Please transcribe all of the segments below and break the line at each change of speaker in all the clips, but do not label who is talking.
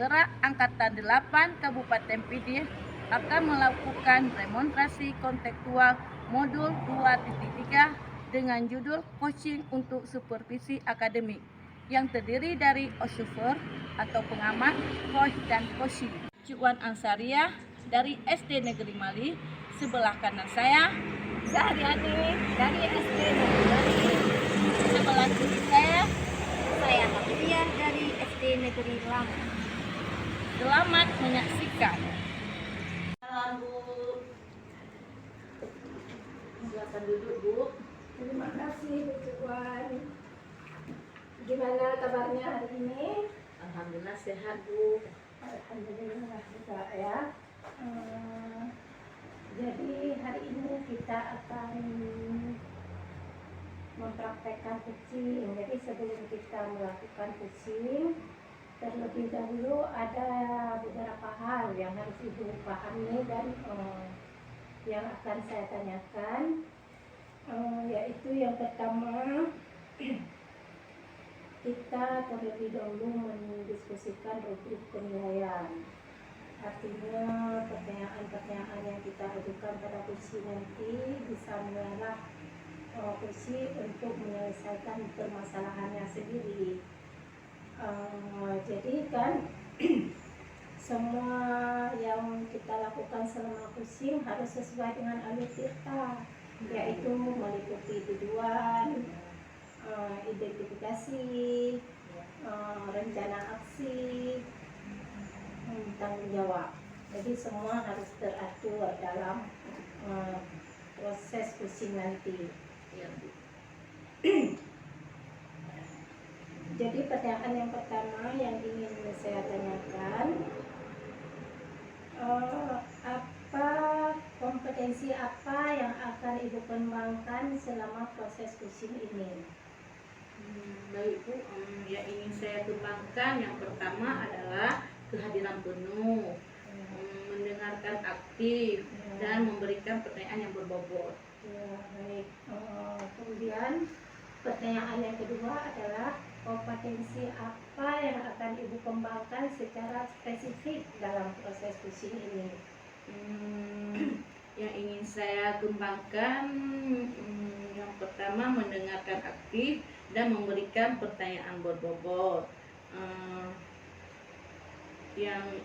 Penggerak Angkatan 8 Kabupaten Pidi akan melakukan demonstrasi kontekstual modul 2.3 dengan judul Coaching untuk Supervisi Akademik yang terdiri dari observer atau pengamat, coach dan coaching. Cuan Ansariah dari SD Negeri Mali, sebelah kanan saya
Sehari-hari dari SD Negeri Mali.
sebelah kiri saya
Hafidiyah dari SD Negeri Lampung.
Selamat menyaksikan.
Salam Bu.
Silakan duduk Bu.
Terima kasih Bu Cuan. Gimana kabarnya hari ini?
Alhamdulillah sehat Bu.
Alhamdulillah juga ya. Jadi hari ini kita akan mempraktekkan kucing. Jadi sebelum kita melakukan kucing, terlebih dahulu ada beberapa hal yang harus Ibu pahami dan yang akan saya tanyakan, yaitu yang pertama, kita terlebih dahulu mendiskusikan rubrik penilaian. Artinya pertanyaan-pertanyaan yang kita ajukan pada kursi nanti bisa mengarah kursi untuk menyelesaikan permasalahannya sendiri. Jadi kan semua yang kita lakukan selama kursing harus sesuai dengan alur tirta, yaitu meliputi tujuan, identifikasi, rencana aksi, tanggung jawab. Jadi semua harus teratur dalam proses kursing nanti. Jadi pertanyaan yang pertama yang ingin saya tanyakan, kompetensi apa yang akan Ibu kembangkan selama proses kursing ini?
Baik Bu, yang ingin saya kembangkan yang pertama adalah kehadiran penuh, mendengarkan aktif, dan memberikan pertanyaan yang berbobot.
Ya, baik. Kemudian pertanyaan yang kedua adalah kompetensi apa yang akan Ibu kembangkan secara spesifik dalam proses kursing ini?
Yang ingin saya kembangkan yang pertama mendengarkan aktif dan memberikan pertanyaan berbobot. Yang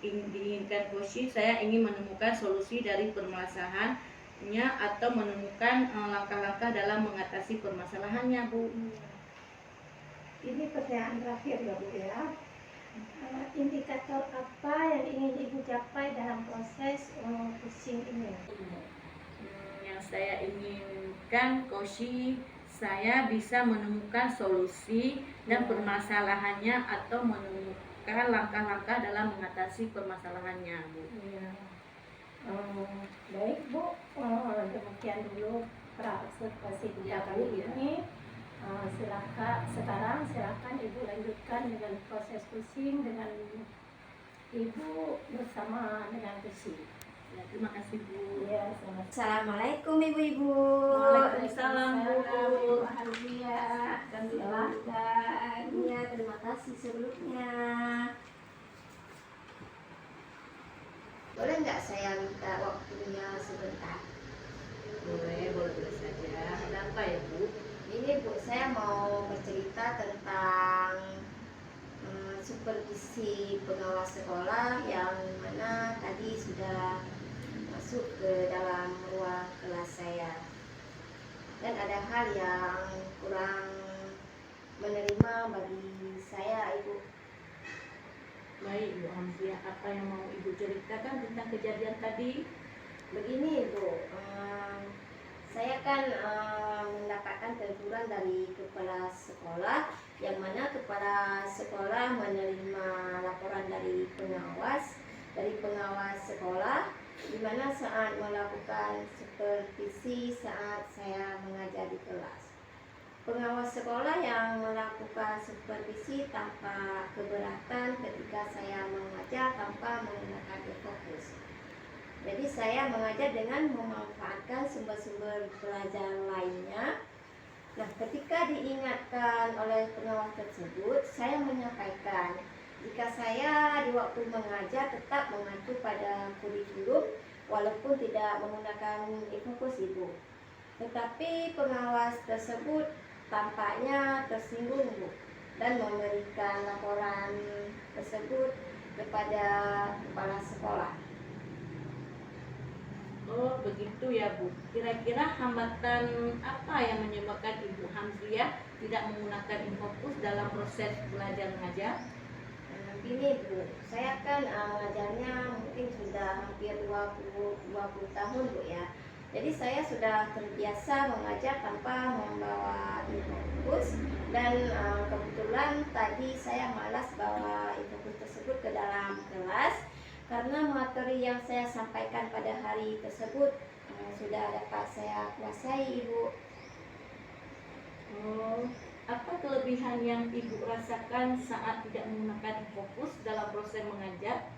diinginkan coaching, saya ingin menemukan solusi dari permasalahannya atau menemukan langkah-langkah dalam mengatasi permasalahannya Bu.
Ini pertanyaan terakhir ya Bu ya. Indikator apa yang ingin Ibu capai dalam proses coaching ini?
Yang saya inginkan coaching saya bisa menemukan solusi dan permasalahannya atau menemukan langkah-langkah dalam mengatasi permasalahannya Bu.
Ya. Baik Bu, demikian dulu presentasi kita kali ini. Sekarang silakan Ibu lanjutkan dengan proses kursing dengan Ibu bersama dengan kursi.
Ya, terima kasih Bu.
Ya,
Assalamualaikum Ibu-ibu.
Waalaikumsalam Bu.
Alhamdulillah.
Silahkan. Ya, terima kasih sebelumnya. Boleh nggak saya minta waktunya sebentar?
Boleh saja. Ada apa ya Bu?
Ini Bu, saya mau bercerita tentang supervisi pengawas sekolah yang mana tadi sudah masuk ke dalam ruang kelas saya, dan ada hal yang kurang menerima bagi saya Ibu.
Baik Bu Hamzia, apa yang mau Ibu ceritakan tentang kejadian tadi?
Begini Ibu, saya kan mendapatkan teguran dari kepala sekolah, yang mana kepala sekolah menerima laporan dari pengawas sekolah, di mana saat melakukan supervisi saat saya mengajar di kelas. Pengawas sekolah yang melakukan supervisi tanpa keberatan ketika saya mengajar tanpa menggunakan fokus. Jadi saya mengajar dengan memanfaatkan sumber-sumber pelajaran lainnya. Nah, ketika diingatkan oleh pengawas tersebut, saya menyampaikan Jika saya di waktu mengajar tetap mengacu pada kurikulum walaupun tidak menggunakan e-fokus Ibu. Tetapi pengawas tersebut tampaknya tersinggung Bu dan memberikan laporan tersebut kepada kepala sekolah.
Oh begitu ya Bu. Kira-kira hambatan apa yang menyebabkan Ibu Hamziah tidak menggunakan e-fokus dalam proses belajar mengajar?
Gini Bu, saya kan mengajarnya mungkin sudah hampir 20 tahun Bu ya. Jadi saya sudah terbiasa mengajar tanpa membawa e-fokus dan kebetulan tadi saya malas bawa e-fokus tersebut ke dalam kelas karena materi yang saya sampaikan pada hari tersebut sudah dapat saya kuasai Ibu.
Oh, apa kelebihan yang Ibu rasakan saat tidak menggunakan e-fokus dalam proses mengajar?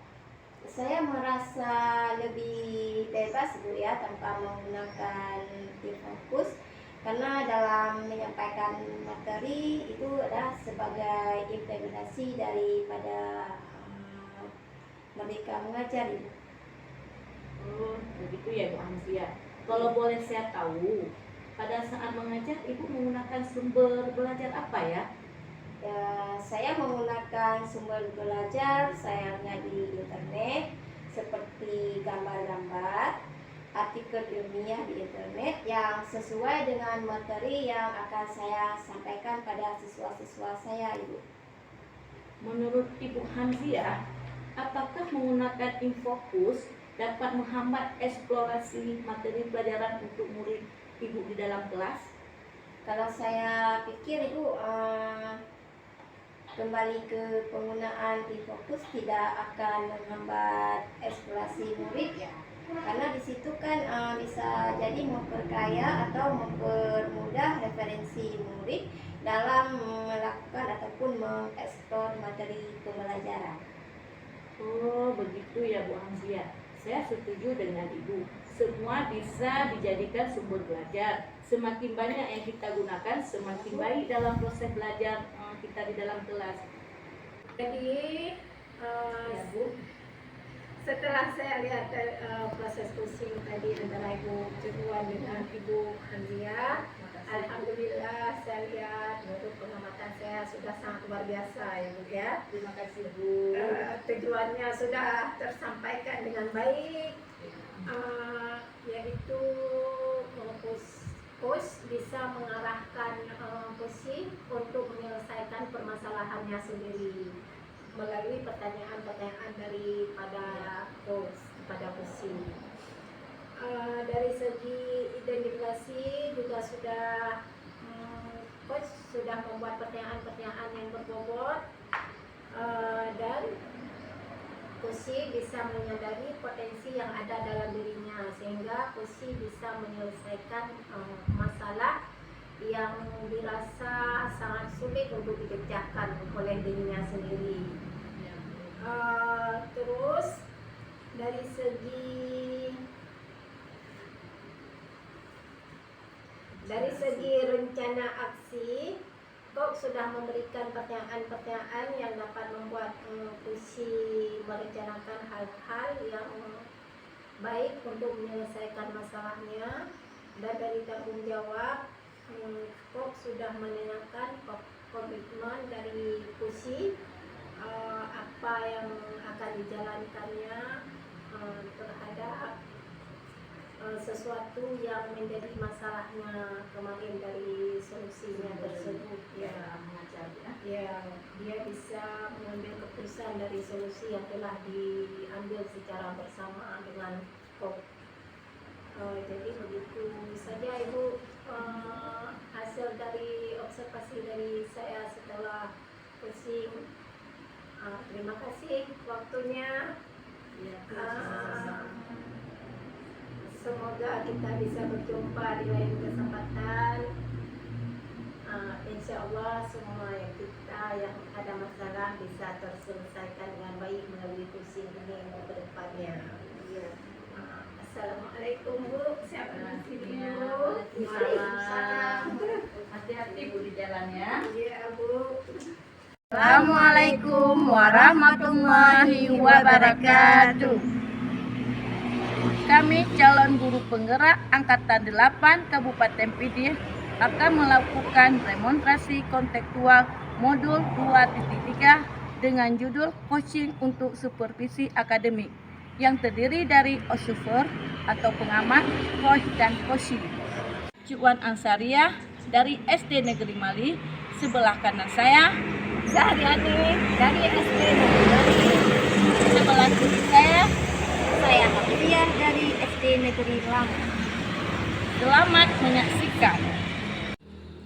Saya merasa lebih bebas Bu ya tanpa menggunakan e-fokus karena dalam menyampaikan materi itu adalah sebagai implementasi daripada merdeka mengajar Ibu.
Oh, begitu ya Bu Hamziah. Kalau boleh saya tahu, pada saat mengajar Ibu menggunakan sumber belajar apa ya?
Ya, saya menggunakan sumber belajar sayangnya di internet seperti gambar-gambar, artikel ilmiah di internet yang sesuai dengan materi yang akan saya sampaikan pada siswa-siswa saya Ibu.
Menurut Ibu Hamziah, apakah menggunakan e-fokus dapat menghambat eksplorasi materi pelajaran untuk murid Ibu di dalam kelas?
Kalau saya pikir Ibu kembali ke penggunaan e-fokus tidak akan menghambat eksplorasi murid ya, karena di situ kan bisa jadi memperkaya atau mempermudah referensi murid dalam melakukan ataupun mengeksplor materi pembelajaran.
Oh, begitu ya Bu Hamziah. Saya setuju dengan Ibu. Semua bisa dijadikan sumber belajar. Semakin banyak yang kita gunakan, semakin baik dalam proses belajar kita di dalam kelas.
Jadi
Ya Bu.
setelah saya lihat proses coaching tadi antara Ibu Ceduan dengan Ibu Hamziah, alhamdulillah saya lihat menurut pengamatan saya sudah sangat luar biasa ya Bu ya.
Terima kasih Bu.
Tujuannya sudah tersampaikan dengan baik, yaitu coach bisa mengarahkan coaching untuk menyelesaikan permasalahannya sendiri melalui pertanyaan-pertanyaan daripada coach kepada coaching. Dari segi identifikasi juga sudah coach sudah membuat pertanyaan-pertanyaan yang berbobot dan coaching bisa menyadari potensi yang ada dalam dirinya sehingga coaching bisa menyelesaikan masalah yang dirasa sangat sulit untuk dipecahkan oleh dirinya sendiri. Terus dari segi rencana aksi, Kok sudah memberikan pertanyaan-pertanyaan yang dapat membuat Pusi merencanakan hal-hal yang baik untuk menyelesaikan masalahnya. Dan dari tanggung jawab, Kok sudah menanyakan komitmen dari Pusi apa yang akan dijalankannya terhadap sesuatu yang menjadi masalahnya kemarin dari solusinya tersebut ya mengajar ya dia bisa mengambil keputusan dari solusi yang telah diambil secara bersama dengan Kok. Jadi begitu saja Ibu hasil dari observasi dari saya setelah pusing. Terima kasih waktunya. Semoga kita bisa berjumpa di lain kesempatan. Insya Allah semua yang kita yang ada masalah bisa terselesaikan dengan baik melalui pusing ini untuk kedepannya. Assalamualaikum Bu. Siapa di sini Bu?
Waalaikumsalam. Hati-hati Bu di jalannya.
Iya Bu.
Assalamualaikum warahmatullahi wabarakatuh. Kami calon guru penggerak Angkatan 8 Kabupaten Pidie akan melakukan demonstrasi kontekstual modul 2.3 dengan judul Coaching untuk Supervisi Akademik yang terdiri dari observer atau pengamat, coach dan coaching. Cuan Ansariah dari SD Negeri Mali, sebelah kanan saya
Zahriani dari SD Negeri Mali.
sebelah kiri saya.
Saya Hafiyah dari SD Negeri Lampung.
Selamat menyaksikan.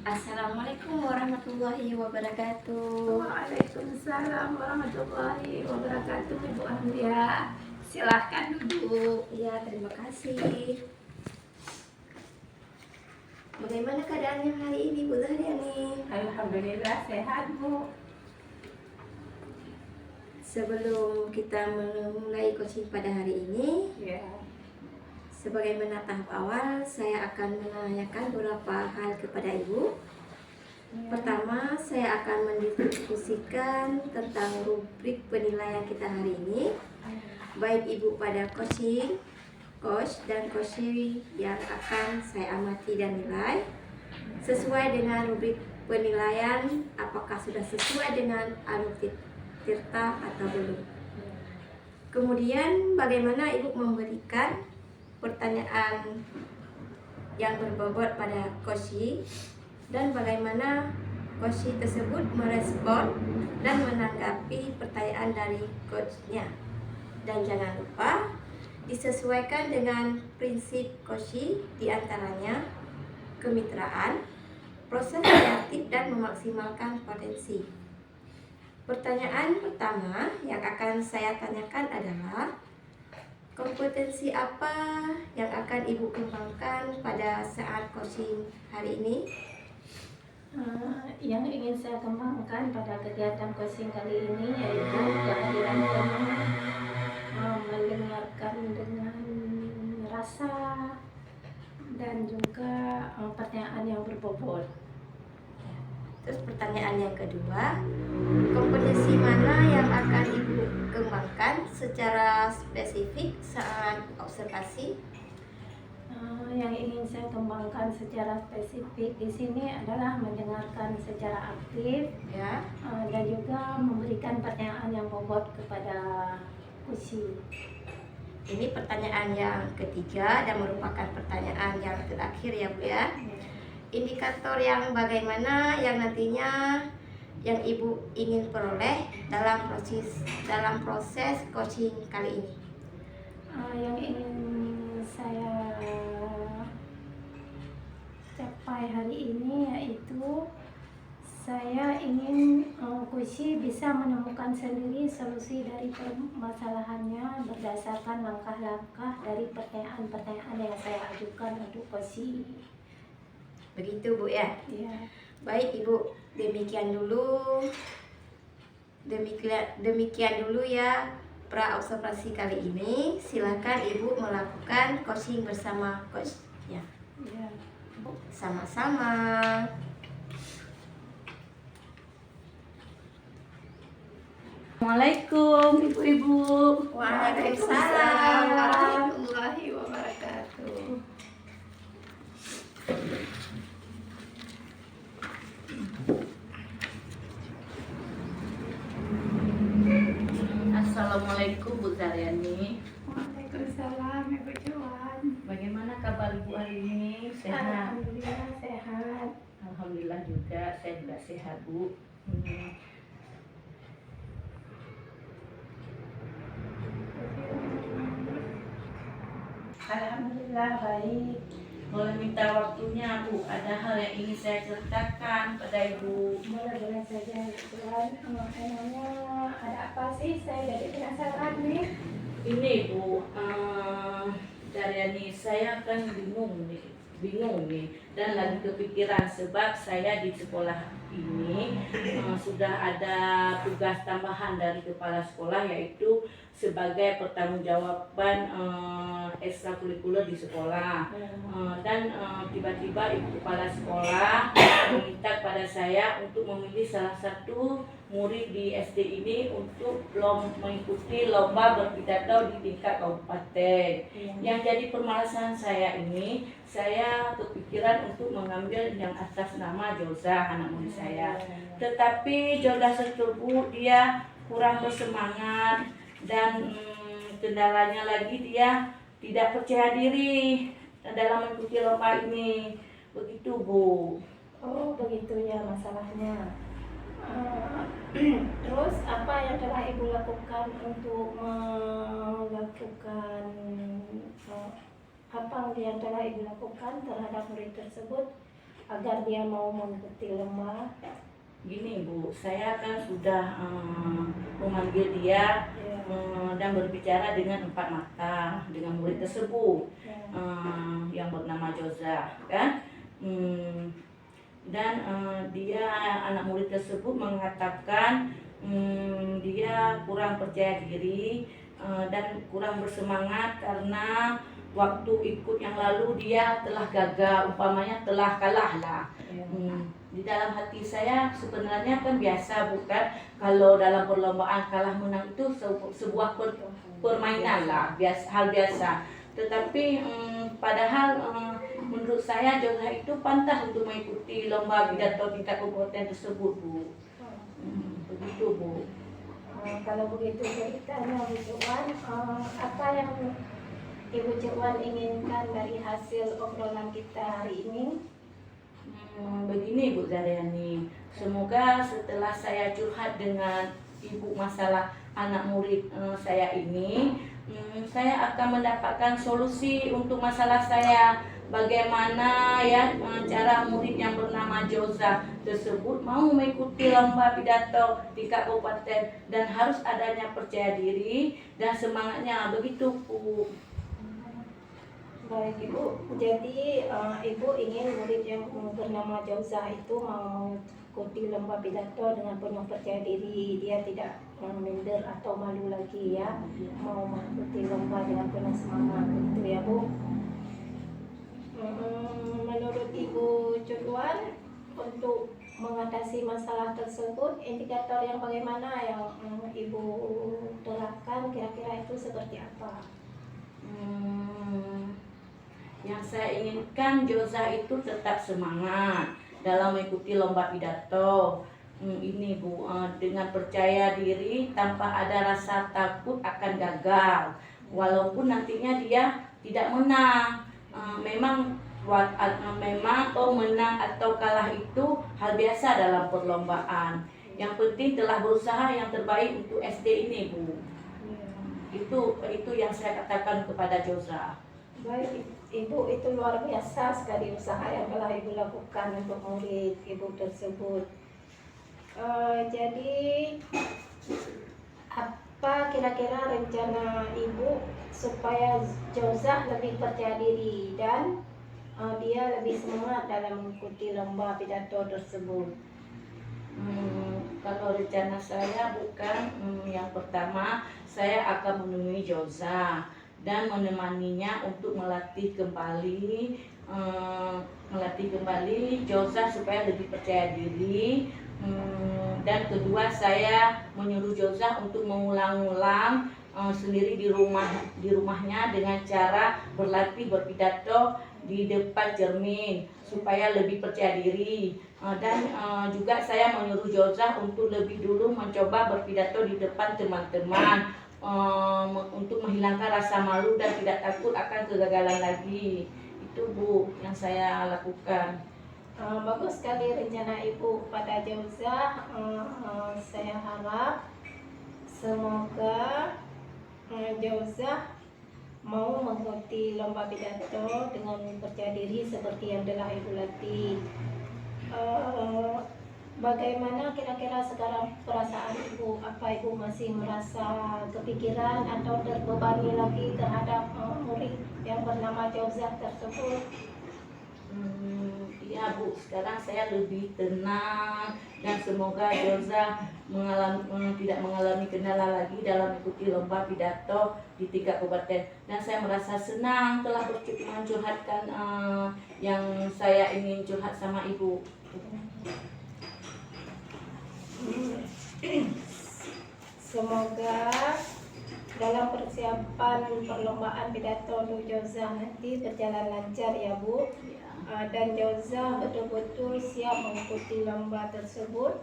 Assalamualaikum warahmatullahi wabarakatuh.
Waalaikumsalam warahmatullahi wabarakatuh, Ibu Ahlia. Silahkan duduk.
Ya, terima kasih. Bagaimana keadaannya hari ini, Bu Zahriani?
Alhamdulillah sehat, Bu.
Sebelum kita memulai coaching pada hari ini,
Ya.
sebagaimana tahap awal, saya akan menanyakan beberapa hal kepada Ibu. Pertama, saya akan mendiskusikan tentang rubrik penilaian kita hari ini. Baik Ibu pada coaching, coach, dan coaching yang akan saya amati dan nilai. Sesuai dengan rubrik penilaian, apakah sudah sesuai dengan alur tirta atau belum. Kemudian bagaimana Ibu memberikan pertanyaan yang berbobot pada coaching dan bagaimana coaching tersebut merespon dan menanggapi pertanyaan dari coachnya. Dan jangan lupa disesuaikan dengan prinsip coaching, diantaranya kemitraan, proses kreatif dan memaksimalkan potensi. Pertanyaan pertama yang akan saya tanyakan adalah kompetensi apa yang akan Ibu kembangkan pada saat coaching hari ini?
Yang ingin saya kembangkan pada kegiatan coaching kali ini yaitu kehadiran teman, mendengarkan dengan rasa, dan juga pertanyaan yang berbobot.
Terus pertanyaan yang kedua, kompetensi mana yang akan Ibu kembangkan secara spesifik saat observasi?
Yang ingin saya kembangkan secara spesifik di sini adalah mendengarkan secara aktif,
Ya.
dan juga memberikan pertanyaan yang bobot kepada coaching.
Ini pertanyaan yang ketiga dan merupakan pertanyaan yang terakhir ya Bu ya. Indikator yang bagaimana yang nantinya yang Ibu ingin peroleh dalam proses coaching kali ini?
Yang ingin saya capai hari ini yaitu saya ingin coaching bisa menemukan sendiri solusi dari permasalahannya berdasarkan langkah-langkah dari pertanyaan-pertanyaan yang saya ajukan untuk coaching.
Begitu Bu ya.
Ya.
Baik Ibu, demikian dulu ya pra observasi kali ini. Silakan Ibu melakukan coaching bersama coach ya.
Ya.
Sama-sama.
Assalamualaikum ibu-ibu.
Waalaikumsalam warahmatullahi wabarakatuh.
Assalamualaikum Bu Zahriani.
Waalaikumsalam Ibu Juan.
Bagaimana kabar Ibu hari ini? Sehat?
Alhamdulillah sehat.
Alhamdulillah juga, saya juga sehat Bu.
Alhamdulillah baik.
Boleh minta waktunya Bu, ada hal yang ingin saya ceritakan pada Ibu.
Boleh saja Tuhan. Emangnya ada apa sih? Saya jadi penasaran nih.
Ini Bu, Daryani, saya kan bingung nih dan lagi kepikiran sebab saya di sekolah ini sudah ada tugas tambahan dari kepala sekolah, yaitu sebagai pertanggungjawaban ekstrakurikuler di sekolah. Dan tiba-tiba ibu kepala sekolah meminta pada saya untuk memilih salah satu murid di SD ini untuk mengikuti lomba berpidato di tingkat kabupaten. Yang jadi permasalahan saya ini, saya kepikiran untuk mengambil yang atas nama Joza, anak murid saya. Tetapi Joza tersebut dia kurang bersemangat dan kendalanya lagi dia tidak percaya diri dalam mengikuti lomba ini. Begitu, Bu.
Oh, begitu ya masalahnya. Terus apa yang telah Ibu lakukan untuk melakukan apa yang telah Ibu lakukan terhadap murid tersebut agar dia mau mengikuti lomba?
Gini, Bu, saya kan sudah memanggil dia
Ya.
dan berbicara dengan empat mata dengan murid tersebut
Ya.
yang bernama Joza, kan? Dan dia anak murid tersebut mengatakan dia kurang percaya diri dan kurang bersemangat karena waktu ikut yang lalu dia telah gagal, umpamanya telah kalah lah.
Ya.
Di dalam hati saya sebenarnya kan biasa, bukan, kalau dalam perlombaan kalah menang itu sebuah permainan lah, hal biasa. Tetapi padahal menurut saya Joza itu pantas untuk mengikuti lomba pidato tingkat kabupaten tersebut, Bu. Begitu, Bu.
Kalau begitu ceritanya Bu Cuan, apa yang Ibu Cuan inginkan dari hasil obrolan kita hari ini?
Begini, Bu Zaryani, semoga setelah saya curhat dengan Ibu masalah anak murid saya ini, saya akan mendapatkan solusi untuk masalah saya. Bagaimana ya cara murid yang bernama Joza tersebut mau mengikuti lomba pidato tingkat kabupaten dan harus adanya percaya diri dan semangatnya, begitu, Bu.
Baik Ibu, jadi Ibu ingin murid yang bernama Joza itu mau mengikuti lomba pidato dengan penuh percaya diri, dia tidak minder atau malu lagi ya, mau mengikuti lomba dengan penuh semangat, begitu ya Bu. Menurut Ibu Cuan, untuk mengatasi masalah tersebut, indikator yang bagaimana yang Ibu terapkan kira-kira itu seperti apa?
Yang saya inginkan Joza itu tetap semangat dalam mengikuti lomba pidato. Ini, Bu, dengan percaya diri tanpa ada rasa takut akan gagal. Walaupun nantinya dia tidak menang. Memang menang atau kalah itu hal biasa dalam perlombaan. Yang penting telah berusaha yang terbaik untuk SD ini, Bu. Itu yang saya katakan kepada Joza.
Baik Ibu, itu luar biasa sekali usaha yang telah Ibu lakukan untuk murid Ibu tersebut. Jadi apa kira-kira rencana Ibu supaya Joza lebih percaya diri dan dia lebih semangat dalam mengikuti lomba pidato tersebut?
Kalau rencana saya bukan yang pertama, saya akan menemui Joza dan menemaninya untuk melatih kembali Joza supaya lebih percaya diri. Dan kedua, saya menyuruh Joza untuk mengulang-ulang sendiri di rumahnya dengan cara berlatih berpidato di depan cermin supaya lebih percaya diri. Dan juga saya menyuruh Joza untuk lebih dulu mencoba berpidato di depan teman-teman untuk menghilangkan rasa malu dan tidak takut akan kegagalan lagi. Itu, Bu, yang saya lakukan.
Bagus sekali rencana Ibu pada Joza. Saya harap semoga Joza mau mengikuti lomba pidato dengan percaya diri seperti yang telah Ibu latih. Bagaimana kira-kira sekarang perasaan Ibu? Apa Ibu masih merasa kepikiran atau terbebani lagi terhadap murid yang bernama Joza tersebut?
Iya, Bu, sekarang saya lebih tenang dan semoga Joza tidak mengalami kendala lagi dalam mengikuti lomba pidato di tingkat kabupaten. Dan saya merasa senang telah mencurhatkan yang saya ingin curhat sama Ibu.
Semoga dalam persiapan perlombaan pidato Nu Jauza nanti berjalan lancar ya Bu. Dan Jauza betul-betul siap mengikuti lomba tersebut.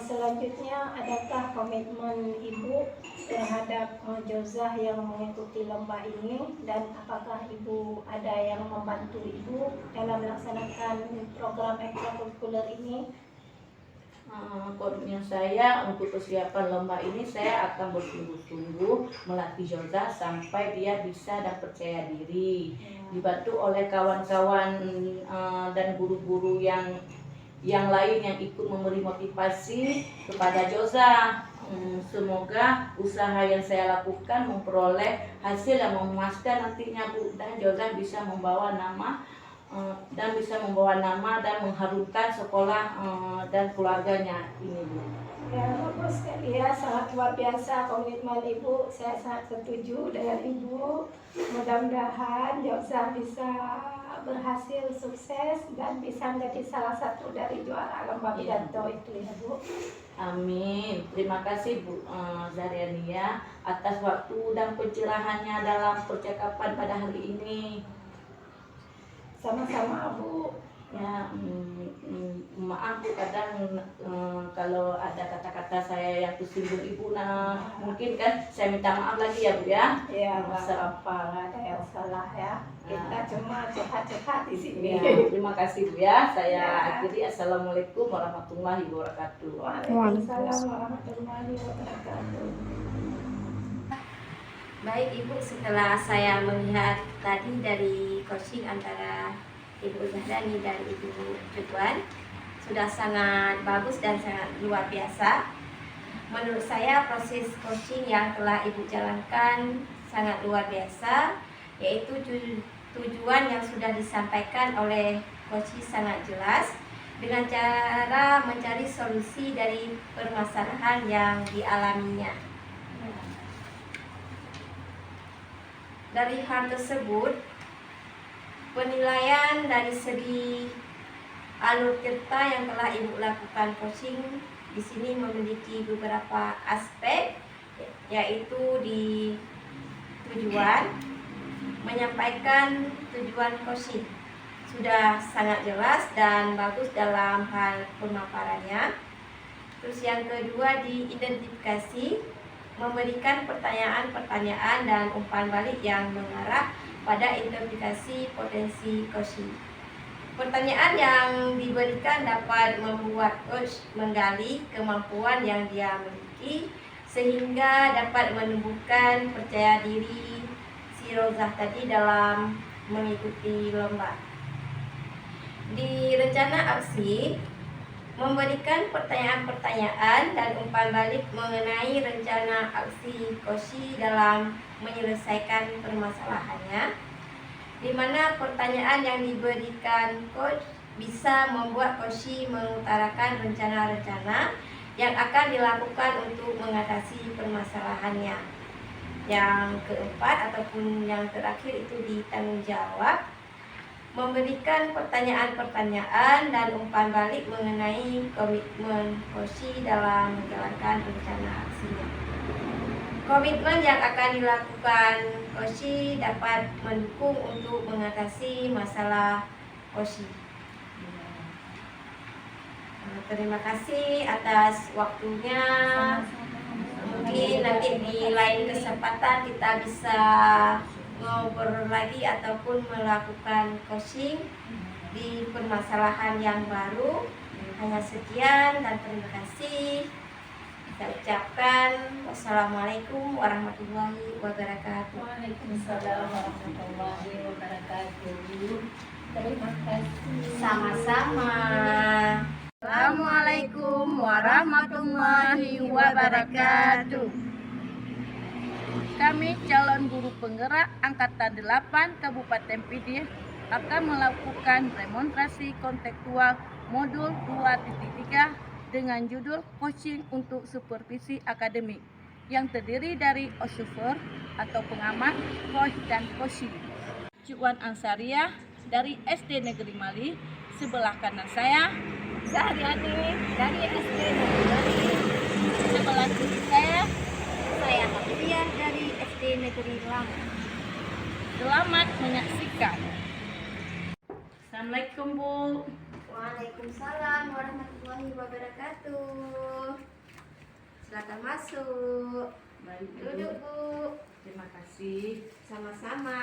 Selanjutnya, adakah komitmen Ibu terhadap Jauza yang mengikuti lomba ini, dan apakah Ibu ada yang membantu Ibu dalam melaksanakan program ekstrakurikuler ini?
Komitmen saya untuk persiapan lomba ini, saya akan bersungguh-sungguh melatih Jauza sampai dia bisa dan percaya diri, dibantu oleh kawan-kawan dan guru-guru yang lain yang ikut memberi motivasi kepada Jauza. Semoga usaha yang saya lakukan memperoleh hasil yang memuaskan nantinya Bu, dan Jauza bisa membawa nama dan mengharumkan sekolah dan keluarganya ini Bu.
Ya, bagus sekali ya, sangat luar biasa komitmen Ibu. Saya sangat setuju dengan Ibu. Mudah-mudahan Jauza bisa berhasil sukses dan bisa menjadi salah satu dari juara lomba pidato itu ya Bu.
Amin. Terima kasih Bu Zaryania atas waktu dan pencerahannya dalam percakapan pada hari ini.
Sama-sama Bu.
Ya, maaf Bu, kadang kalau ada kata-kata saya yang tersinggung Ibu, mungkin kan saya minta maaf lagi ya Bu ya.
Ya, nggak apa-apa, nggak ada yang salah ya. Kita cuma curhat-curhat di sini.
Ya, terima kasih Bu ya. Saya
Ya.
akhiri. Assalamualaikum warahmatullahi wabarakatuh.
Waalaikumsalam warahmatullahi wabarakatuh.
Baik Ibu, setelah saya melihat tadi dari coaching antara Ibu Zahrani dan Ibu Ridwan, sudah sangat bagus dan sangat luar biasa. Menurut saya proses coaching yang telah Ibu jalankan sangat luar biasa, yaitu tujuan yang sudah disampaikan oleh coach sangat jelas, dengan cara mencari solusi dari permasalahan yang dialaminya. Dari hal tersebut, penilaian dari segi alur cerita yang telah Ibu lakukan coaching di sini memiliki beberapa aspek, yaitu di tujuan, menyampaikan tujuan coaching sudah sangat jelas dan bagus dalam hal pemaparannya. Terus yang kedua, di identifikasi, memberikan pertanyaan-pertanyaan dan umpan balik yang mengarah pada identifikasi potensi coaching. Pertanyaan yang diberikan dapat membuat coach menggali kemampuan yang dia miliki sehingga dapat menumbuhkan percaya diri si Rozah tadi dalam mengikuti lomba. Di rencana aksi, memberikan pertanyaan-pertanyaan dan umpan balik mengenai rencana aksi Koshi dalam menyelesaikan permasalahannya, di mana pertanyaan yang diberikan coach bisa membuat Koshi mengutarakan rencana-rencana yang akan dilakukan untuk mengatasi permasalahannya. Yang keempat ataupun yang terakhir itu di tanggung jawab, memberikan pertanyaan-pertanyaan dan umpan balik mengenai komitmen Koshi dalam menjalankan rencana aksinya. Komitmen yang akan dilakukan Koshi dapat mendukung untuk mengatasi masalah Koshi. Terima kasih atas waktunya. Mungkin nanti di lain kesempatan kita bisa ngobrol lagi ataupun melakukan coaching di permasalahan yang baru. Hanya sekian dan terima kasih. Kita ucapkan wassalamualaikum warahmatullahi wabarakatuh.
Waalaikumsalam warahmatullahi wabarakatuh. Terima kasih.
Sama-sama.
Assalamualaikum warahmatullahi wabarakatuh. Kami calon guru penggerak Angkatan 8 Kabupaten Pidi akan melakukan demonstrasi kontekstual modul 2.3 dengan judul coaching untuk supervisi akademik yang terdiri dari observer atau pengamat, coach dan coaching. Cuan Ansariah dari SD Negeri Mali, sebelah kanan saya
Zahrani dari SD Negeri Mali.
Sebelah kiri saya.
Saya Fatia dari SD Negeri Lama.
Selamat menyaksikan. Assalamualaikum Bu.
Waalaikumsalam warahmatullahi wabarakatuh. Silakan masuk.
Baik
Duduk Bu.
Terima kasih.
Sama-sama.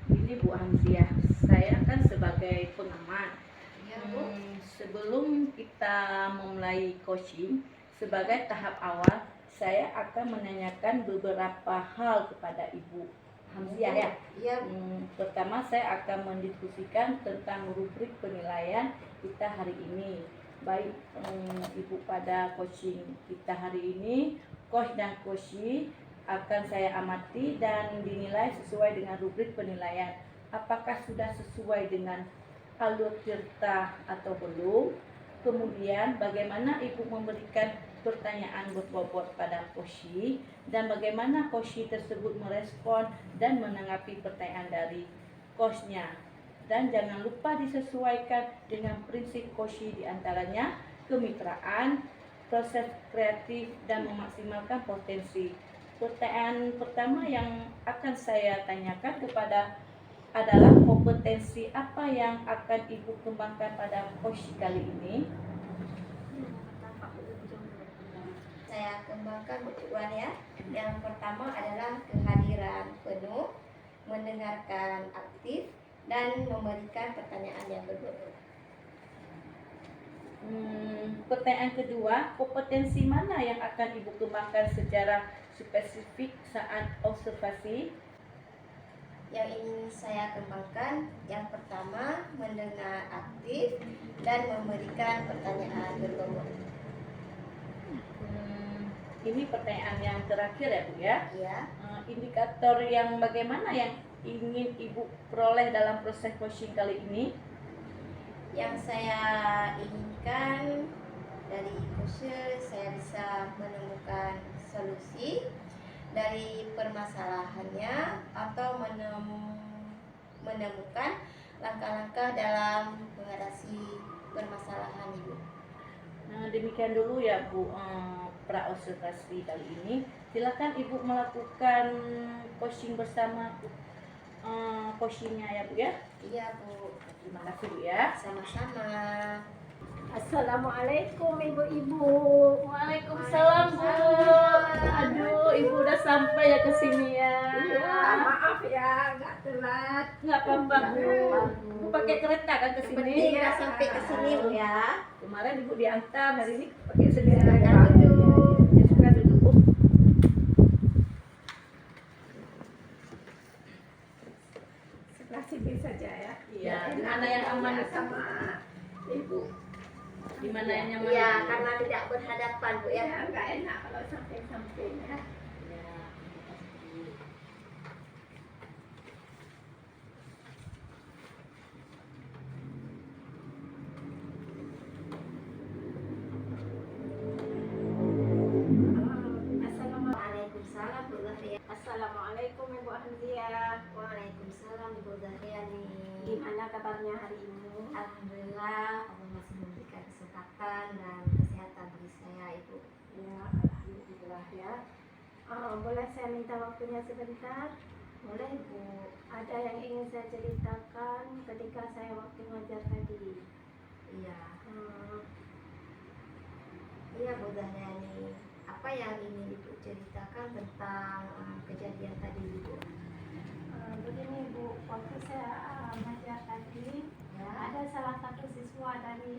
Ini Bu Hamziah, saya kan sebagai pengamat.
Ya Bu.
Sebelum kita memulai coaching, sebagai tahap awal, saya akan menanyakan beberapa hal kepada Ibu Hamziah ya.
Iya.
Pertama saya akan mendiskusikan tentang rubrik penilaian kita hari ini. Baik Ibu, pada coaching kita hari ini, coach dan coachee akan saya amati dan dinilai sesuai dengan rubrik penilaian. Apakah sudah sesuai dengan alur cerita atau belum? Kemudian bagaimana Ibu memberikan pertanyaan berbobot pada coachee dan bagaimana coachee tersebut merespon dan menanggapi pertanyaan dari coachnya. Dan jangan lupa disesuaikan dengan prinsip coachee, diantaranya kemitraan, proses kreatif, dan memaksimalkan potensi. Pertanyaan pertama yang akan saya tanyakan kepada adalah kompetensi apa yang akan Ibu kembangkan pada coachee kali ini?
Saya kembangkan bukuan ya. Yang pertama adalah kehadiran penuh, mendengarkan aktif, dan memberikan pertanyaan yang berbobot.
Pertanyaan kedua, kompetensi mana yang akan Ibu kembangkan secara spesifik saat observasi?
Yang ingin saya kembangkan, yang pertama mendengar aktif dan memberikan pertanyaan berbobot.
Ini pertanyaan yang terakhir ya Bu ya.
Ya.
Indikator yang bagaimana yang ingin Ibu peroleh dalam proses coaching kali ini?
Yang saya inginkan dari coach, saya bisa menemukan solusi dari permasalahannya atau menemukan langkah-langkah dalam mengatasi permasalahan Ibu.
Nah, demikian dulu ya Bu pra-observasi kali ini. Silakan Ibu melakukan coaching bersama coachingnya ya Bu ya.
Iya Bu.
Terima kasih Bu ya.
Sama-sama.
Assalamualaikum ibu-ibu.
Waalaikumsalam Bu. Aduh, Ibu udah sampai ya ke sini ya.
Iya, maaf ya, nggak telat.
Nggak apa-apa Bu. Bu pakai kereta kan ke sini?
Penting kita sampai ke sini Bu ya.
Kemarin Ibu diantar, hari ini pakai sendiri.
Silakan duduk.
Ya suka duduk Bu.
Sebelah sini saja ya.
Iya, di mana yang aman itu?
sama ibu.
Di mana yang nyaman?
Iya,
Bu?
karena tidak berhadapan Bu ya.
Ya, nggak enak kalau samping-samping ya.
Ya.
Waalaikumsalam Bu Zahria.
Assalamualaikum Ibu Hamziah.
Waalaikumsalam Ibu Zahriani.
Gimana kabarnya hari ini?
Alhamdulillah Allah masih memberikan kesempatan dan kesehatan bagi saya Ibu.
Ya, alhamdulillah ya. Boleh saya minta waktunya sebentar?
Boleh Bu.
Ada yang ingin saya ceritakan ketika saya waktu ngajar tadi.
Iya.
Hmm,
Iya Bu Zahriani. Apa yang ingin Ibu ceritakan tentang kejadian tadi Ibu?
Begini Bu, waktu saya ngajar tadi,
Ya.
ada salah satu siswa dari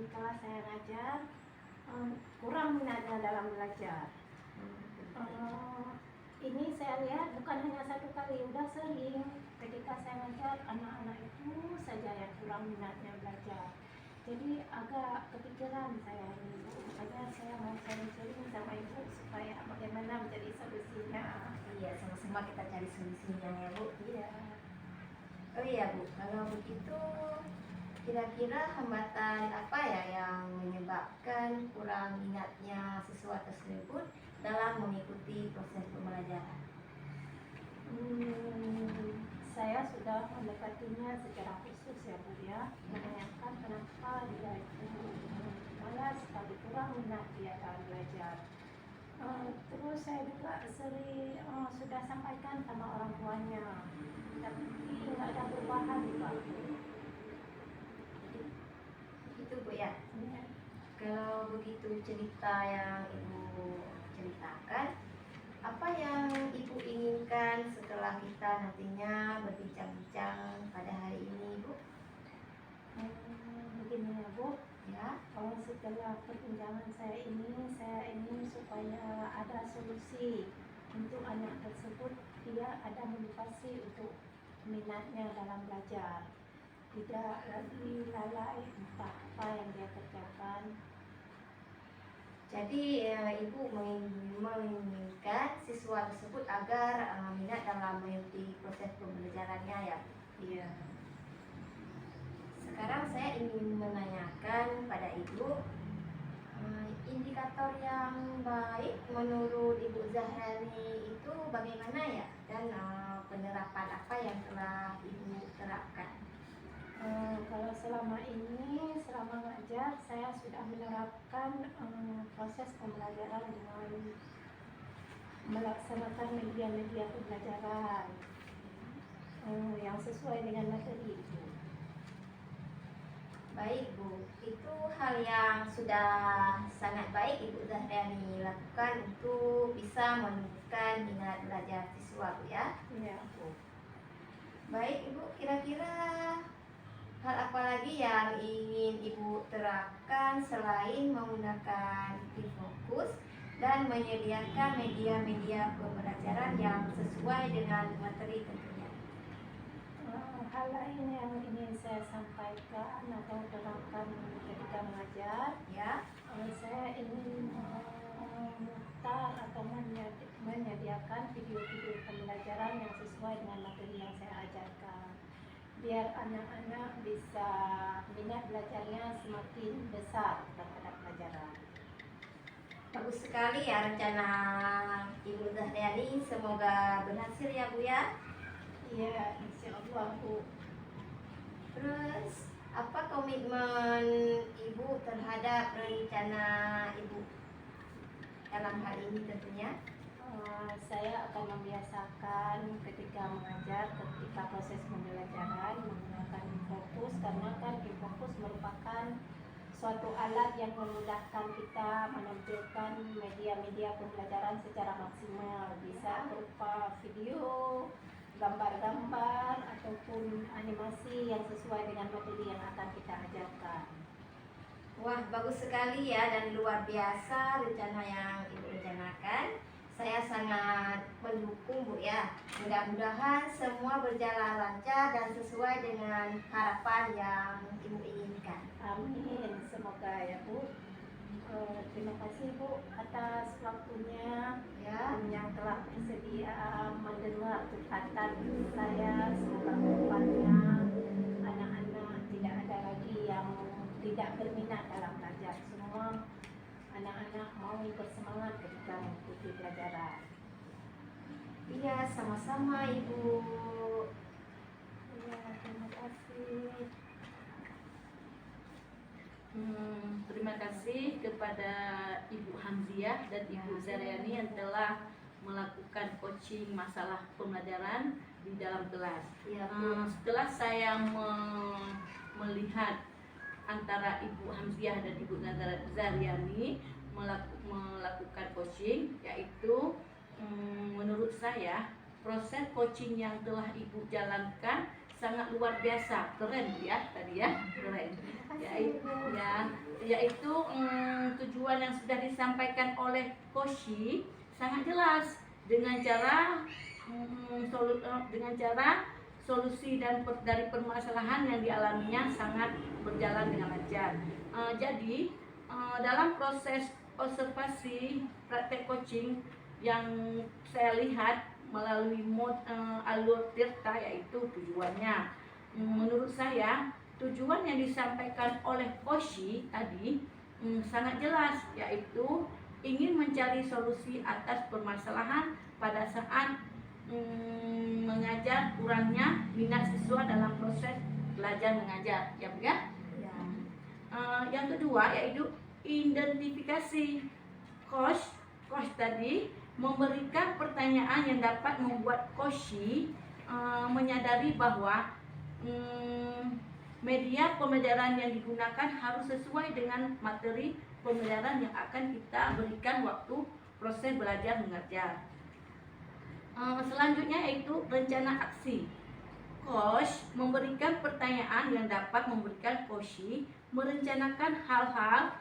kelas saya ngajar kurang minatnya dalam belajar. Ini saya lihat bukan hanya satu kali, udah sering ketika saya ngajar anak-anak itu saja yang kurang minatnya belajar. Jadi agak kepikiran saya ini Bu, makanya saya mau sharing-sharing sama Ibu supaya bagaimana menjadi solusinya.
Iya, sama-sama kita cari solusinya ya Bu.
Iya.
Oh iya Bu, kalau begitu kira-kira hambatan apa ya yang menyebabkan kurang minatnya siswa tersebut dalam mengikuti proses pembelajaran?
saya sudah mendekatinya secara khusus ya Bu ya, menanyakan kenapa dia itu malas tapi kurang minat dia dalam belajar. Terus saya juga sudah sampaikan sama orang tuanya, tapi nggak ada perubahan Pak.
Itu Bu ya.
Ya.
Kalau begitu cerita yang Ibu ceritakan, apa yang Ibu inginkan setelah kita nantinya berbincang-bincang pada hari ini, Bu?
Begini ya Bu,
Ya,
setelah perbincangan saya ingin supaya ada solusi untuk anak tersebut, dia ada motivasi untuk minatnya dalam belajar, tidak lagi lalai entah apa yang dia kerjakan.
jadi Ibu menginginkan siswa tersebut agar minat dalam mengikuti proses pembelajarannya ya.
Iya.
Sekarang saya ingin menanyakan pada Ibu, indikator yang baik menurut Ibu Zahrani itu bagaimana ya? Dan penerapan apa yang telah Ibu terapkan?
Kalau selama ini, selama mengajar, saya sudah menerapkan proses pembelajaran dengan melaksanakan media-media pembelajaran yang sesuai dengan materi itu.
Baik Bu, itu hal yang sudah sangat baik Ibu Zahrani lakukan untuk bisa menumbuhkan minat belajar siswa Bu ya.
Iya Bu.
Baik Ibu, kira-kira hal apa lagi yang ingin Ibu terapkan selain menggunakan Infokus dan menyediakan media-media pembelajaran yang sesuai dengan materi tentunya?
Hal lain yang ingin saya sampaikan atau terangkan ketika mengajar,
Ya,
saya ingin memutar atau menyediakan video-video pembelajaran yang sesuai dengan materi yang saya ajarkan, biar anak-anak bisa minat belajarnya semakin besar terhadap pelajaran.
bagus sekali ya rencana Ibu Zahrani, semoga berhasil ya Bu ya.
Iya, insya Allah Bu.
Terus apa komitmen Ibu terhadap rencana Ibu dalam hal ini tentunya?
Saya akan membiasakan ketika mengajar, ketika proses pembelajaran menggunakan Infokus, karena kan Infokus merupakan suatu alat yang memudahkan kita menampilkan media-media pembelajaran secara maksimal, bisa berupa video, gambar-gambar, ataupun animasi yang sesuai dengan materi yang akan kita ajarkan.
Wah, bagus sekali ya dan luar biasa rencana yang Ibu rencanakan. Saya sangat mendukung Bu ya. Mudah-mudahan semua berjalan lancar dan sesuai dengan harapan yang Ibu inginkan.
Amin, semoga ya Bu. Terima kasih Bu atas waktunya
Ya,
yang telah bersedia mendengar curhatan saya. Semoga kedepannya anak-anak tidak ada lagi yang tidak berminat dalam belajar. Semua anak-anak mau bersemangat ketika mengikuti pelajaran.
iya sama-sama Ibu.
Ya, terima kasih.
Terima kasih kepada Ibu Hamziah dan Ibu Zahrani yang telah melakukan coaching masalah pembelajaran di dalam kelas.
Iya Bu.
Setelah saya melihat antara Ibu Hamziah dan Ibu Zahrani melakukan coaching, yaitu menurut saya proses coaching yang telah Ibu jalankan sangat luar biasa, keren ya tadi ya, keren. Yaitu tujuan yang sudah disampaikan oleh Koshi sangat jelas dengan cara solusi dari permasalahan yang dialaminya sangat berjalan dengan lancar. Jadi dalam proses observasi praktek coaching yang saya lihat melalui alur Tirta, yaitu tujuannya, menurut saya tujuan yang disampaikan oleh Koshi tadi sangat jelas, yaitu ingin mencari solusi atas permasalahan pada saat mengajar kurangnya minat siswa dalam proses belajar mengajar, ya Bu ya.
Ya.
Yang kedua yaitu identifikasi. Coach tadi memberikan pertanyaan yang dapat membuat Koshi menyadari bahwa media pembelajaran yang digunakan harus sesuai dengan materi pembelajaran yang akan kita berikan waktu proses belajar mengajar. Selanjutnya yaitu rencana aksi. Coach memberikan pertanyaan yang dapat memberikan Koshi merencanakan hal-hal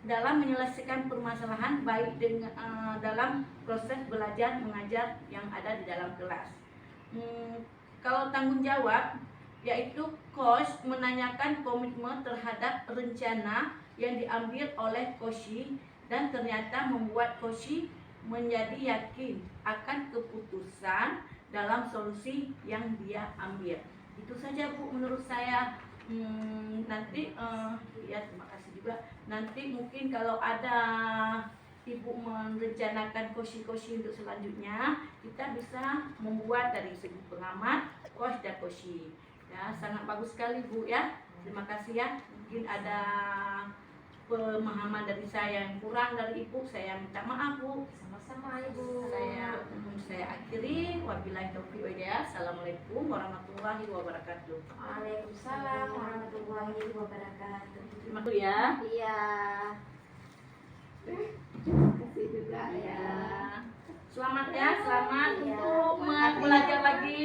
dalam menyelesaikan permasalahan baik dengan dalam proses belajar mengajar yang ada di dalam kelas. Kalau tanggung jawab yaitu Coach menanyakan komitmen terhadap rencana yang diambil oleh Koshi dan ternyata membuat Koshi menjadi yakin akan keputusan dalam solusi yang dia ambil. Itu saja Bu menurut saya. Nanti ya terima kasih juga. Nanti mungkin kalau ada Ibu merencanakan Koshi untuk selanjutnya, kita bisa membuat dari segi pengamat, Coach dan Koshi. Ya, sangat bagus sekali Bu ya. Terima kasih ya. Mungkin ada pemahaman dari saya yang kurang dari Ibu, saya minta maaf Bu.
Sama-sama Ibu.
Saya akhiri. Wabillahi taufiq wal hidayah. Assalamualaikum warahmatullahi wabarakatuh.
Waalaikumsalam warahmatullahi wabarakatuh.
Terima kasih ya.
Iya. Terima kasih juga ya.
Selamat ya, selamat
Iya.
untuk belajar lagi.